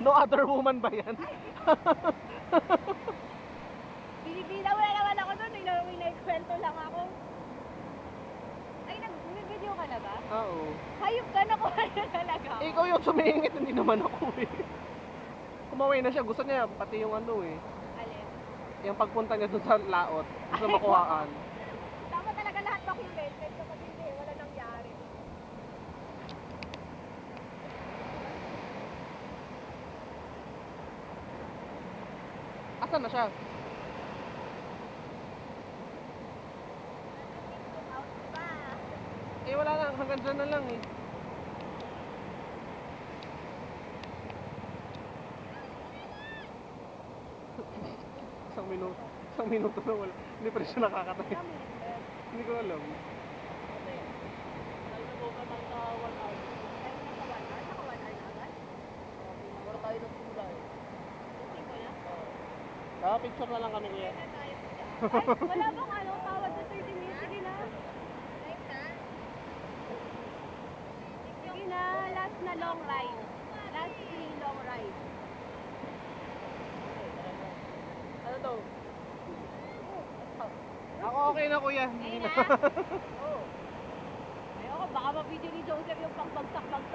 No other woman ba yan? Binibilang wala naman ako doon, may naikwento lang ako. Ay, nag-video ka na ba? Oo. Hayop ka, nakuha na talaga ako. Ikaw yung sumingit, hindi naman ako eh. Kumaway na siya, gusto niya pati yung ano eh. Alin? Yung pagpunta niya dun sa laot, gusto makuhaan. Tama talaga lahat documented kapag hindi, wala nangyari. Asan na siya? Eh wala na, hanggang dyan na lang eh. Isang minuto na wala. Hindi pa rin siya nakakatayo. Hindi ko alam. Picture na lang kami kuya. Ay, wala bang ano, tawad sa 30 minutes? Sige na. Sige na, last na long ride. Last 3 long ride. Ano to? Ako okay na kuya. Hindi na. Ayoko, baka ma-video ni Joseph yung pang bagsak-bagsak.